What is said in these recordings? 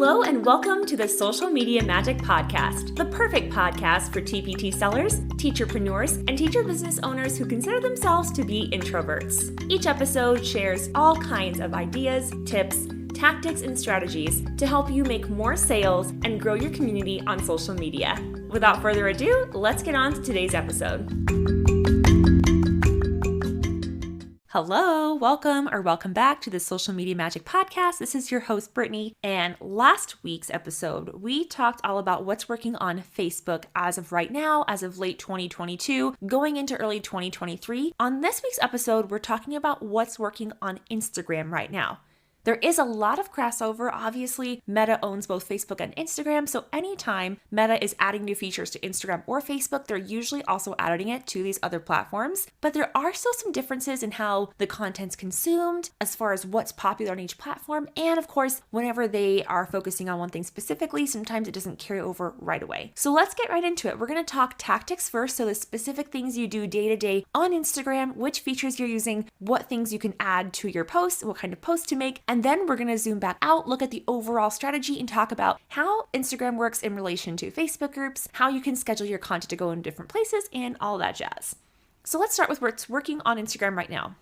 Hello and welcome to the Social Media Magic Podcast, the perfect podcast for TPT sellers, teacherpreneurs, and teacher business owners who consider themselves to be introverts. Each episode shares all kinds of ideas, tips, tactics, and strategies to help you make more sales and grow your community on social media. Without further ado, let's get on to today's episode. Hello, welcome back to the Social Media Magic Podcast. This is your host, Brittany, and last week's episode, we talked all about what's working on Facebook as of right now, as of late 2022, going into early 2023. On this week's episode, we're talking about what's working on Instagram right now. There is a lot of crossover. Obviously, Meta owns both Facebook and Instagram, so anytime Meta is adding new features to Instagram or Facebook, they're usually also adding it to these other platforms. But there are still some differences in how the content's consumed, as far as what's popular on each platform, and of course, whenever they are focusing on one thing specifically, sometimes it doesn't carry over right away. So let's get right into it. We're going to talk tactics first, so the specific things you do day to day on Instagram, which features you're using, what things you can add to your posts, what kind of posts to make, and then we're going to zoom back out, look at the overall strategy, and talk about how Instagram works in relation to Facebook groups, how you can schedule your content to go in different places, and all that jazz. So let's start with what's working on Instagram right now.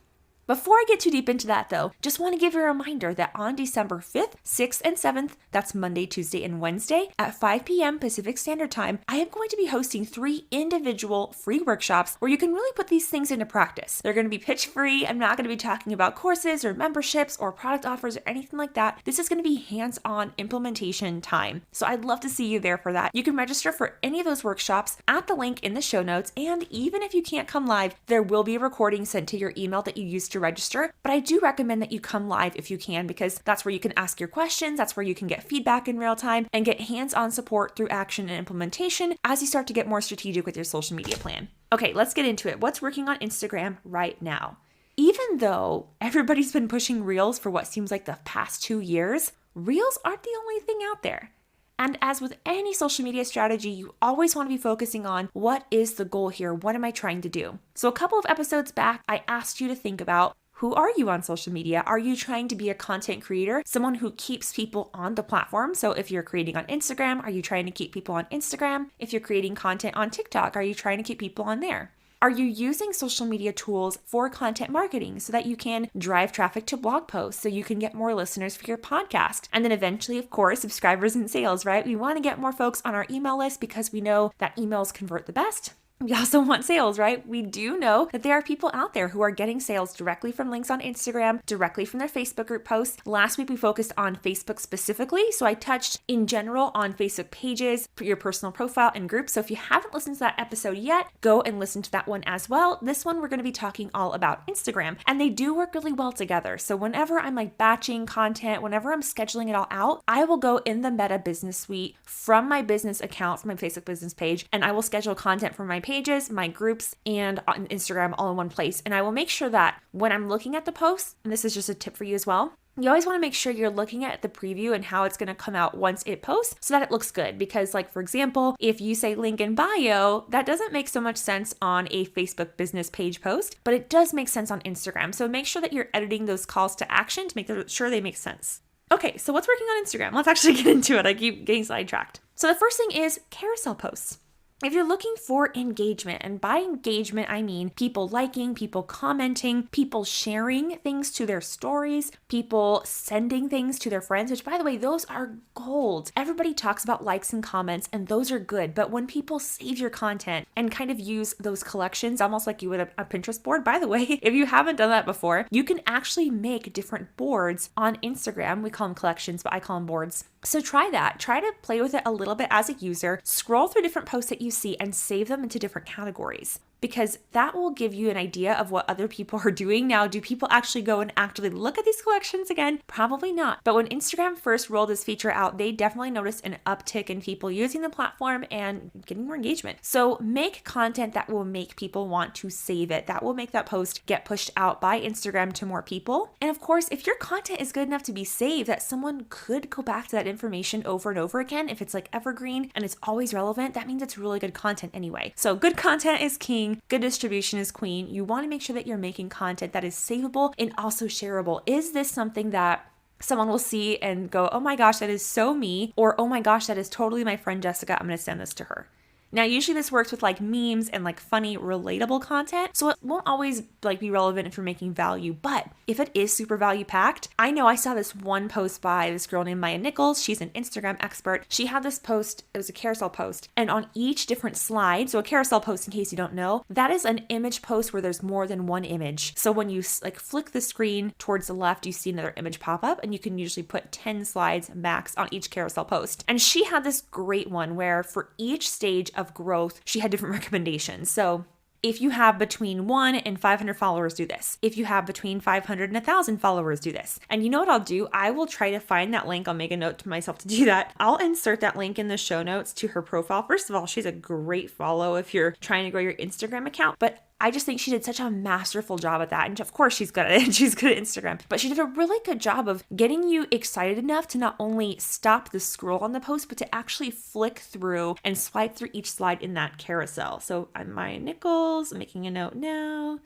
Before I get too deep into that though, just want to give you a reminder that on December 5th, 6th, and 7th, that's Monday, Tuesday, and Wednesday at 5 p.m. Pacific Standard Time, I am going to be hosting 3 individual free workshops where you can really put these things into practice. They're going to be pitch free. I'm not going to be talking about courses or memberships or product offers or anything like that. This is going to be hands-on implementation time. So I'd love to see you there for that. You can register for any of those workshops at the link in the show notes. And even if you can't come live, there will be a recording sent to your email that you used to register, but I do recommend that you come live if you can, because that's where you can ask your questions, that's where you can get feedback in real time and get hands-on support through action and implementation as you start to get more strategic with your social media plan. Okay, let's get into it. What's working on Instagram right now? Even though everybody's been pushing Reels for what seems like the past 2 years, Reels aren't the only thing out there. And as with any social media strategy, you always want to be focusing on what is the goal here? What am I trying to do? So a couple of episodes back, I asked you to think about, who are you on social media? Are you trying to be a content creator, someone who keeps people on the platform? So if you're creating on Instagram, are you trying to keep people on Instagram? If you're creating content on TikTok, are you trying to keep people on there? Are you using social media tools for content marketing so that you can drive traffic to blog posts so you can get more listeners for your podcast? And then eventually, of course, subscribers and sales, right? We want to get more folks on our email list because we know that emails convert the best. We also want sales, right? We do know that there are people out there who are getting sales directly from links on Instagram, directly from their Facebook group posts. Last week, we focused on Facebook specifically. So I touched in general on Facebook pages, your personal profile, and groups. So if you haven't listened to that episode yet, go and listen to that one as well. This one, we're going to be talking all about Instagram, and they do work really well together. So whenever I'm like batching content, whenever I'm scheduling it all out, I will go in the Meta Business Suite from my business account, from my Facebook business page, and I will schedule content for my pages, my groups, and on Instagram all in one place. And I will make sure that when I'm looking at the posts, and this is just a tip for you as well, you always want to make sure you're looking at the preview and how it's going to come out once it posts so that it looks good. Because like, for example, if you say link in bio, that doesn't make so much sense on a Facebook business page post, but it does make sense on Instagram. So make sure that you're editing those calls to action to make sure they make sense. Okay, so what's working on Instagram? Let's actually get into it. I keep getting sidetracked. So the first thing is carousel posts. If you're looking for engagement, and by engagement, I mean people liking, people commenting, people sharing things to their stories, people sending things to their friends, which by the way, those are gold. Everybody talks about likes and comments, and those are good. But when people save your content and kind of use those collections, almost like you would a Pinterest board, by the way, if you haven't done that before, you can actually make different boards on Instagram. We call them collections, but I call them boards. So try that. Try to play with it a little bit as a user. Scroll through different posts that you see and save them into different categories, because that will give you an idea of what other people are doing. Now, do people actually go and actively look at these collections again? Probably not. But when Instagram first rolled this feature out, they definitely noticed an uptick in people using the platform and getting more engagement. So make content that will make people want to save it. That will make that post get pushed out by Instagram to more people. And of course, if your content is good enough to be saved, that someone could go back to that information over and over again, if it's like evergreen and it's always relevant, that means it's really good content anyway. So good content is king. Good distribution is queen. You want to make sure that you're making content that is savable and also shareable. Is this something that someone will see and go, oh my gosh, that is so me, or oh my gosh, that is totally my friend Jessica, I'm going to send this to her. Now, usually this works with like memes and like funny, relatable content. So it won't always like be relevant if you're making value, but if it is super value packed, I know I saw this one post by this girl named Maya Nichols. She's an Instagram expert. She had this post, it was a carousel post, and on each different slide, so a carousel post, in case you don't know, that is an image post where there's more than one image. So when you like flick the screen towards the left, you see another image pop up, and you can usually put 10 slides max on each carousel post. And she had this great one where for each stage of growth, she had different recommendations. So if you have between 1 and 500 followers, do this. If you have between 500 and 1,000 followers, do this. And you know what I'll do? I will try to find that link. I'll make a note to myself to do that. I'll insert that link in the show notes to her profile. First of all, she's a great follow if you're trying to grow your Instagram account, but I just think she did such a masterful job at that. And of course, she's good at it. She's good at Instagram. But she did a really good job of getting you excited enough to not only stop the scroll on the post, but to actually flick through and swipe through each slide in that carousel. So I'm Maya Nichols, I'm making a note now,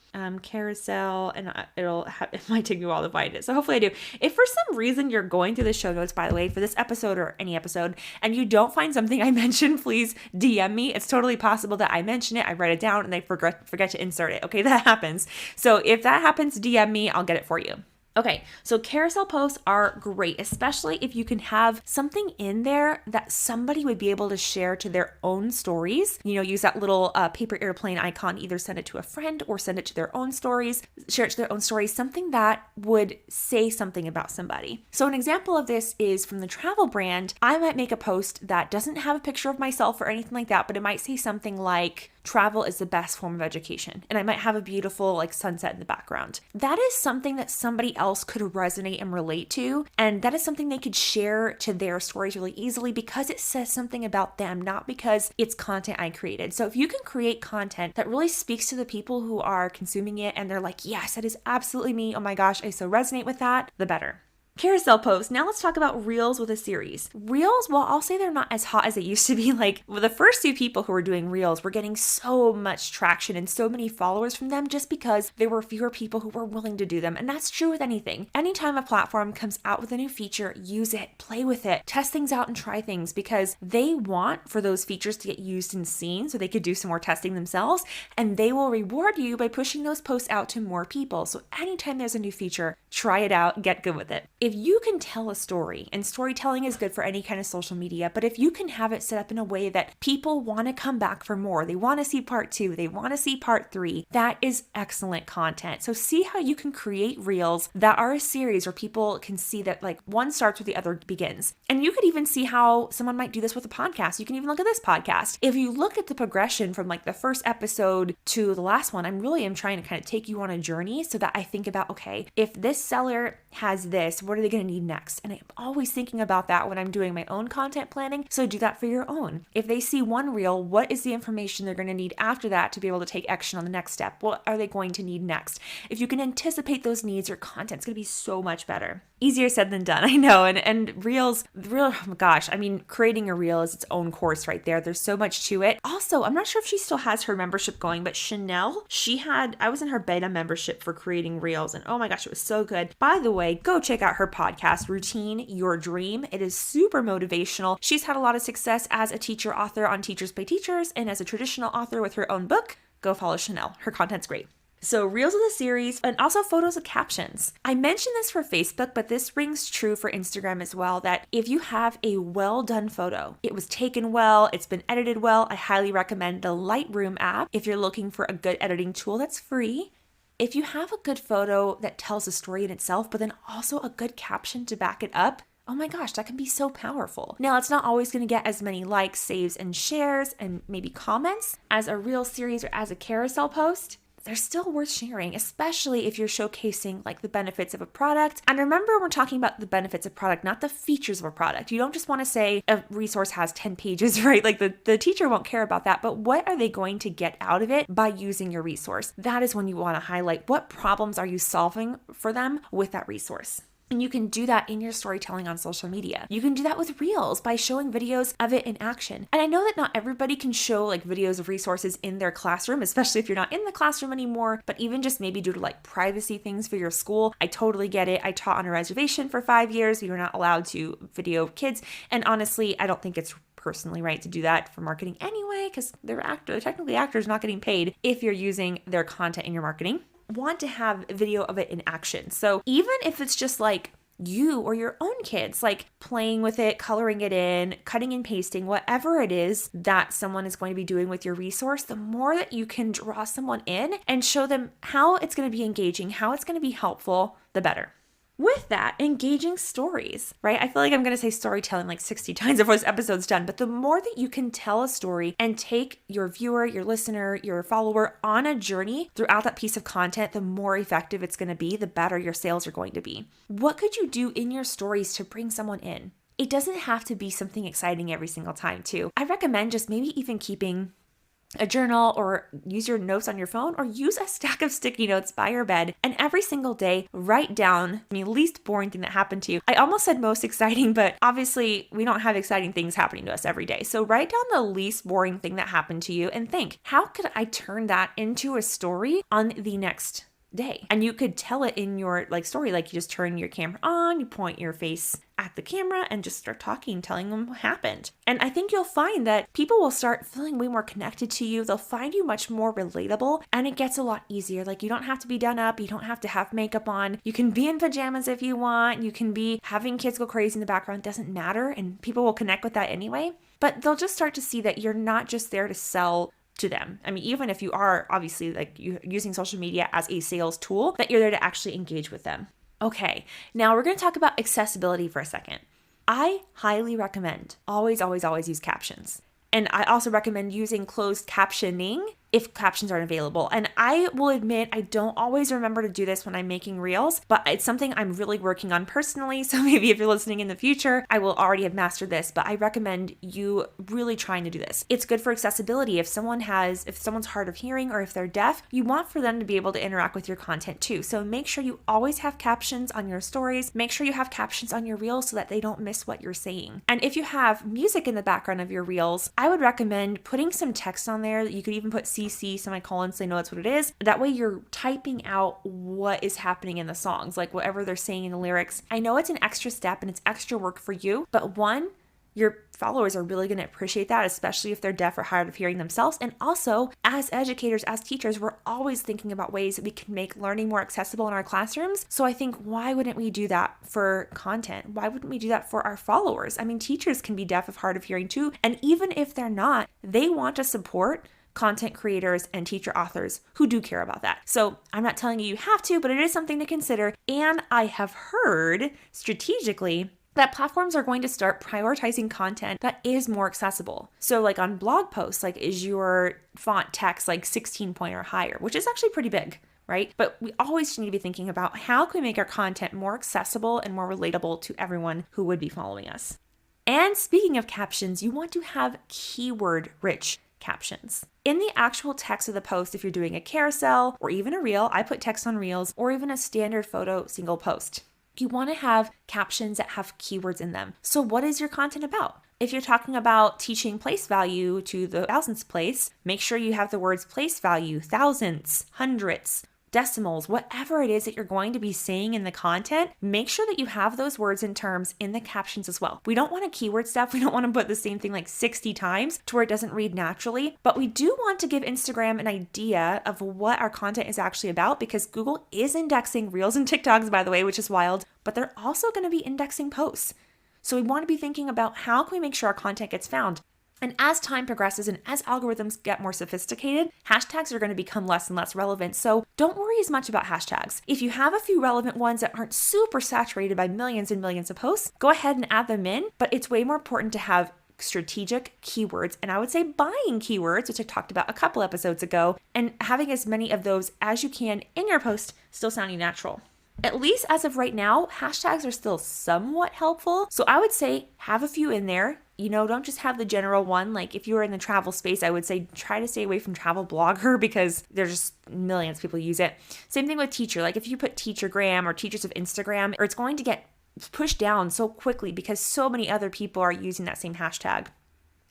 carousel, and it might take me a while to find it. So hopefully I do. If for some reason you're going through the show notes, by the way, for this episode or any episode, and you don't find something I mentioned, please DM me. It's totally possible that I mention it, I write it down, and I forget to insert it. Okay, that happens. So if that happens, DM me, I'll get it for you. Okay, so carousel posts are great, especially if you can have something in there that somebody would be able to share to their own stories. You know, use that little paper airplane icon, either send it to a friend or send it to their own stories, share it to their own stories, something that would say something about somebody. So an example of this is from the travel brand. I might make a post that doesn't have a picture of myself or anything like that, but it might say something like, travel is the best form of education. And I might have a beautiful like sunset in the background. That is something that somebody else could resonate and relate to. And that is something they could share to their stories really easily because it says something about them, not because it's content I created. So if you can create content that really speaks to the people who are consuming it and they're like, yes, that is absolutely me. Oh my gosh, I so resonate with that, the better. Carousel posts. Now let's talk about Reels with a series. Reels, well, I'll say they're not as hot as they used to be. Like the first two people who were doing Reels were getting so much traction and so many followers from them just because there were fewer people who were willing to do them. And that's true with anything. Anytime a platform comes out with a new feature, use it, play with it, test things out and try things because they want for those features to get used and seen so they could do some more testing themselves. And they will reward you by pushing those posts out to more people. So anytime there's a new feature, try it out, get good with it. If you can tell a story, and storytelling is good for any kind of social media, but if you can have it set up in a way that people want to come back for more, they want to see part 2, they want to see part 3, that is excellent content. So see how you can create reels that are a series where people can see that like one starts where the other begins. And you could even see how someone might do this with a podcast. You can even look at this podcast. If you look at the progression from like the first episode to the last one, I really am trying to kind of take you on a journey so that I think about, okay, if this seller has this, what are they going to need next? And I'm always thinking about that when I'm doing my own content planning. So do that for your own. If they see one reel, what is the information they're going to need after that to be able to take action on the next step? What are they going to need next? If you can anticipate those needs, your content's going to be so much better. Easier said than done, I know. And reels, oh my gosh, I mean, creating a reel is its own course right there. There's so much to it. Also, I'm not sure if she still has her membership going, but Chanel, I was in her beta membership for creating reels, and oh my gosh, it was so good. By the way, go check out her podcast, Routine Your Dream. It is super motivational. She's had a lot of success as a teacher author on Teachers Pay Teachers and as a traditional author with her own book. Go follow Chanel. Her content's great. So reels of the series and also photos with captions. I mentioned this for Facebook, but this rings true for Instagram as well, that if you have a well done photo, it was taken well, it's been edited well, I highly recommend the Lightroom app if you're looking for a good editing tool that's free. If you have a good photo that tells a story in itself, but then also a good caption to back it up, oh my gosh, that can be so powerful. Now, it's not always going to get as many likes, saves, and shares, and maybe comments as a reel series or as a carousel post. They're still worth sharing, especially if you're showcasing like the benefits of a product. And remember, we're talking about the benefits of product, not the features of a product. You don't just want to say a resource has 10 pages, right? Like the teacher won't care about that, but what are they going to get out of it by using your resource? That is when you want to highlight what problems are you solving for them with that resource. And you can do that in your storytelling on social media. You can do that with Reels by showing videos of it in action. And I know that not everybody can show like videos of resources in their classroom, especially if you're not in the classroom anymore, but even just maybe due to like privacy things for your school, I totally get it. I taught on a reservation for 5 years. We were not allowed to video kids. And honestly, I don't think it's personally right to do that for marketing anyway, because they're technically actors not getting paid if you're using their content in your marketing. Want to have video of it in action. So even if it's just like you or your own kids, like playing with it, coloring it in, cutting and pasting, whatever it is that someone is going to be doing with your resource, the more that you can draw someone in and show them how it's going to be engaging, how it's going to be helpful, the better. With that, engaging stories, right? I feel like I'm going to say storytelling like 60 times before this episode's done, but the more that you can tell a story and take your viewer, your listener, your follower on a journey throughout that piece of content, the more effective it's going to be, the better your sales are going to be. What could you do in your stories to bring someone in? It doesn't have to be something exciting every single time too. I recommend just maybe even keeping a journal or use your notes on your phone or use a stack of sticky notes by your bed and every single day write down the least boring thing that happened to you. I almost said most exciting, but obviously we don't have exciting things happening to us every day. So write down the least boring thing that happened to you and think, how could I turn that into a story on the next day? And you could tell it in your story, like you just turn your camera on, you point your face at the camera and just start talking, telling them what happened. And I think you'll find that people will start feeling way more connected to you. They'll find you much more relatable and it gets a lot easier. Like you don't have to be done up. You don't have to have makeup on. You can be in pajamas if you want. You can be having kids go crazy in the background. It doesn't matter. And people will connect with that anyway. But they'll just start to see that you're not just there to sell to them. I mean, even if you are obviously using social media as a sales tool, that you're there to actually engage with them. Okay, now we're going to talk about accessibility for a second. I highly recommend always use captions. And I also recommend using closed captioning if captions aren't available. And I will admit, I don't always remember to do this when I'm making reels, but it's something I'm really working on personally. So maybe if you're listening in the future, I will already have mastered this, but I recommend you really trying to do this. It's good for accessibility. If someone's hard of hearing or if they're deaf, you want for them to be able to interact with your content too. So make sure you always have captions on your stories. Make sure you have captions on your reels so that they don't miss what you're saying. And if you have music in the background of your reels, I would recommend putting some text on there. You could even put CC semicolons so they know that's what it is. That way you're typing out what is happening in the songs, like whatever they're saying in the lyrics. I know it's an extra step and it's extra work for you, but one, your followers are really going to appreciate that, especially if they're deaf or hard of hearing themselves. And also, as educators, as teachers, we're always thinking about ways that we can make learning more accessible in our classrooms. So I think, why wouldn't we do that for content? Why wouldn't we do that for our followers? I mean, teachers can be deaf or hard of hearing too. And even if they're not, they want to support content creators and teacher authors who do care about that. So I'm not telling you have to, but it is something to consider. And I have heard strategically that platforms are going to start prioritizing content that is more accessible. So like on blog posts, like is your font text like 16 point or higher, which is actually pretty big, right? But we always need to be thinking about how can we make our content more accessible and more relatable to everyone who would be following us. And speaking of captions, you want to have keyword-rich captions. In the actual text of the post, if you're doing a carousel or even a reel, I put text on reels, or even a standard photo single post, you want to have captions that have keywords in them. So what is your content about? If you're talking about teaching place value to the thousands place, make sure you have the words place value, thousands, hundreds, decimals, whatever it is that you're going to be saying in the content, make sure that you have those words and terms in the captions as well. We don't want to keyword stuff. We don't want to put the same thing like 60 times to where it doesn't read naturally, but we do want to give Instagram an idea of what our content is actually about, because Google is indexing Reels and TikToks, by the way, which is wild, but they're also going to be indexing posts. So we want to be thinking about how can we make sure our content gets found. And as time progresses and as algorithms get more sophisticated, hashtags are going to become less and less relevant. So don't worry as much about hashtags. If you have a few relevant ones that aren't super saturated by millions and millions of posts, go ahead and add them in. But it's way more important to have strategic keywords, and I would say buying keywords, which I talked about a couple episodes ago, and having as many of those as you can in your post, still sounding natural. At least as of right now, hashtags are still somewhat helpful. So I would say have a few in there. don't just have the general one. Like if you were in the travel space, I would say try to stay away from travel blogger because there's just millions of people use it. Same thing with teacher. Like if you put Teachergram or Teachers of Instagram, or it's going to get pushed down so quickly because so many other people are using that same hashtag.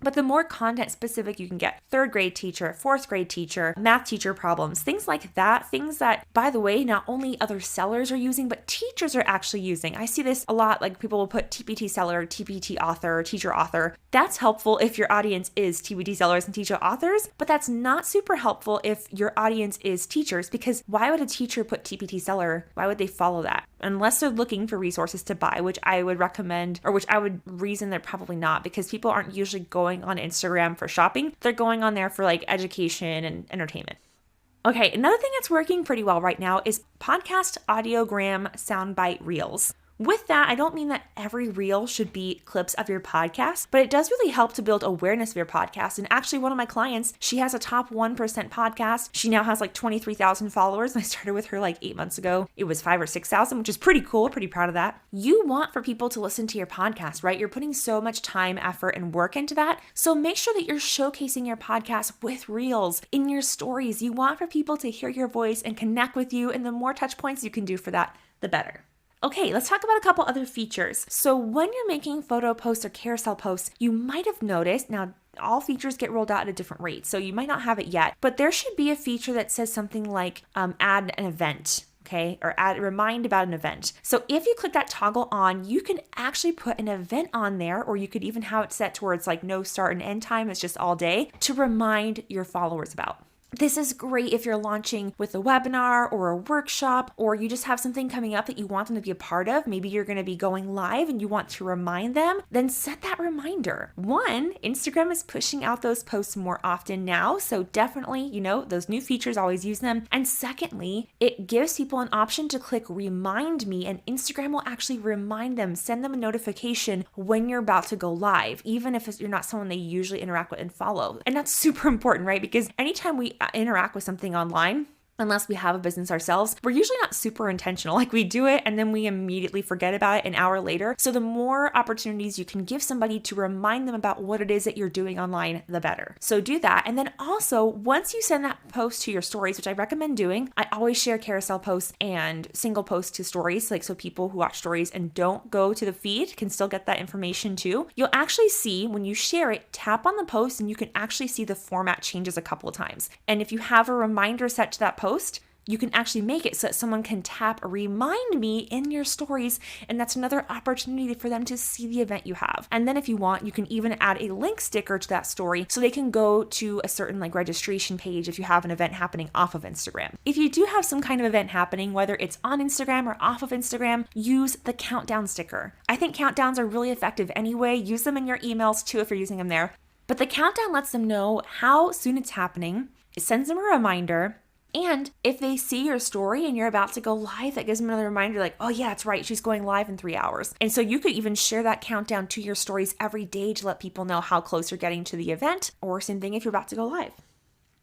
But the more content specific you can get, 3rd grade teacher, 4th grade teacher, math teacher problems, things like that, things that, by the way, not only other sellers are using, but teachers are actually using. I see this a lot, like people will put TPT seller, TPT author, teacher author. That's helpful if your audience is TPT sellers and teacher authors, but that's not super helpful if your audience is teachers, because why would a teacher put TPT seller? Why would they follow that? Unless they're looking for resources to buy, which I would recommend, or which I would reason they're probably not, because people aren't usually going on Instagram for shopping. They're going on there for like education and entertainment. Okay, another thing that's working pretty well right now is podcast audiogram soundbite reels. With that, I don't mean that every reel should be clips of your podcast, but it does really help to build awareness of your podcast. And actually, one of my clients, she has a top 1% podcast. She now has like 23,000 followers. And I started with her like 8 months ago. It was 5,000 or 6,000, which is pretty cool. Pretty proud of that. You want for people to listen to your podcast, right? You're putting so much time, effort, and work into that. So make sure that you're showcasing your podcast with reels in your stories. You want for people to hear your voice and connect with you. And the more touch points you can do for that, the better. Okay, let's talk about a couple other features. So when you're making photo posts or carousel posts, you might have noticed, now all features get rolled out at a different rate, so you might not have it yet, but there should be a feature that says something like add an event. Okay, or remind about an event. So if you click that toggle on, you can actually put an event on there, or you could even have it set towards like no start and end time, it's just all day, to remind your followers about. This is great if you're launching with a webinar or a workshop, or you just have something coming up that you want them to be a part of. Maybe you're going to be going live and you want to remind them, then set that reminder. One, Instagram is pushing out those posts more often now. So definitely, those new features, always use them. And secondly, it gives people an option to click remind me, and Instagram will actually remind them, send them a notification when you're about to go live, even if you're not someone they usually interact with and follow. And that's super important, right? Because anytime we interact with something online, unless we have a business ourselves, we're usually not super intentional. Like we do it and then we immediately forget about it an hour later. So the more opportunities you can give somebody to remind them about what it is that you're doing online, the better. So do that. And then also, once you send that post to your stories, which I recommend doing, I always share carousel posts and single posts to stories, like so people who watch stories and don't go to the feed can still get that information too. You'll actually see when you share it, tap on the post and you can actually see the format changes a couple of times. And if you have a reminder set to that post, you can actually make it so that someone can tap remind me in your stories, and that's another opportunity for them to see the event you have. And then if you want, you can even add a link sticker to that story so they can go to a certain like registration page if you have an event happening off of Instagram. If you do have some kind of event happening, whether it's on Instagram or off of Instagram, use the countdown sticker. I think countdowns are really effective anyway. Use them in your emails too if you're using them there. But the countdown lets them know how soon it's happening. It sends them a reminder. And if they see your story and you're about to go live, that gives them another reminder like, oh yeah, that's right, she's going live in 3 hours. And so you could even share that countdown to your stories every day to let people know how close you're getting to the event, or same thing if you're about to go live.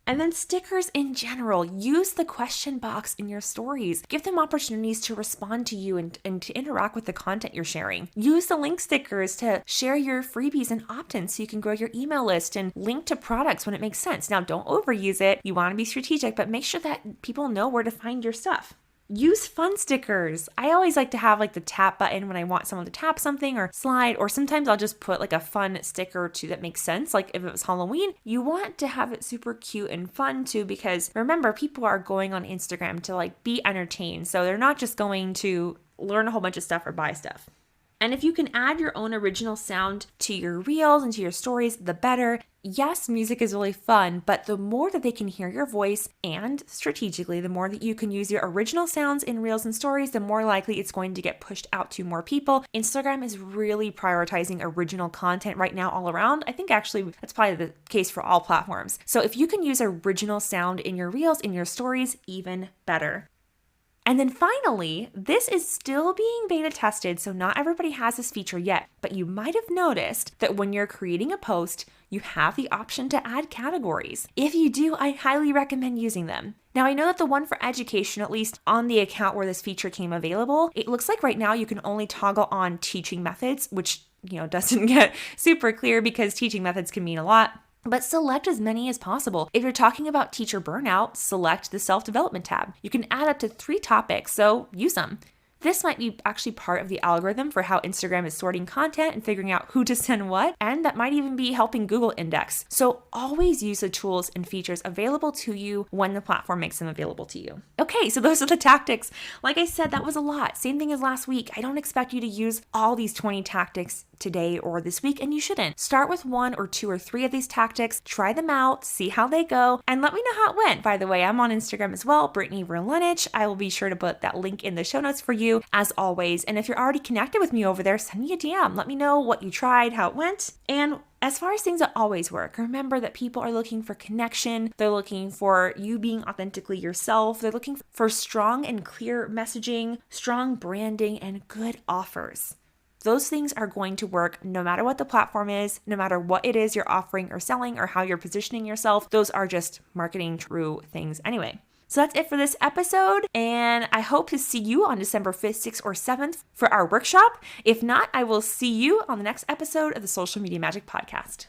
And then stickers in general, use the question box in your stories. Give them opportunities to respond to you and to interact with the content you're sharing. Use the link stickers to share your freebies and opt-ins so you can grow your email list and link to products when it makes sense. Now, don't overuse it. You want to be strategic, but make sure that people know where to find your stuff. Use fun stickers. I always like to have like the tap button when I want someone to tap something or slide, or sometimes I'll just put like a fun sticker too that makes sense. Like if it was Halloween, you want to have it super cute and fun too, because remember, people are going on Instagram to like be entertained. So they're not just going to learn a whole bunch of stuff or buy stuff. And if you can add your own original sound to your reels and to your stories, the better. Yes, music is really fun, but the more that they can hear your voice, and strategically, the more that you can use your original sounds in reels and stories, the more likely it's going to get pushed out to more people. Instagram is really prioritizing original content right now all around. I think actually that's probably the case for all platforms. So if you can use original sound in your reels, in your stories, even better. And then finally, this is still being beta tested, so not everybody has this feature yet, but you might have noticed that when you're creating a post, you have the option to add categories. If you do, I highly recommend using them. Now, I know that the one for education, at least on the account where this feature came available, it looks like right now you can only toggle on teaching methods, which doesn't get super clear because teaching methods can mean a lot. But select as many as possible. If you're talking about teacher burnout, select the self-development tab. You can add up to 3 topics, so use them. This might be actually part of the algorithm for how Instagram is sorting content and figuring out who to send what, and that might even be helping Google index. So always use the tools and features available to you when the platform makes them available to you. Okay, so those are the tactics. Like I said, that was a lot. Same thing as last week. I don't expect you to use all these 20 tactics today or this week, and you shouldn't. Start with 1 or 2 or 3 of these tactics, try them out, see how they go, and let me know how it went. By the way, I'm on Instagram as well, Brittany Verlinich. I will be sure to put that link in the show notes for you as always. And if you're already connected with me over there, send me a DM. Let me know what you tried, how it went. And as far as things that always work, remember that people are looking for connection. They're looking for you being authentically yourself. They're looking for strong and clear messaging, strong branding, and good offers. Those things are going to work no matter what the platform is, no matter what it is you're offering or selling or how you're positioning yourself. Those are just marketing true things anyway. So that's it for this episode, and I hope to see you on December 5th, 6th, or 7th for our workshop. If not, I will see you on the next episode of the Social Media Magic Podcast.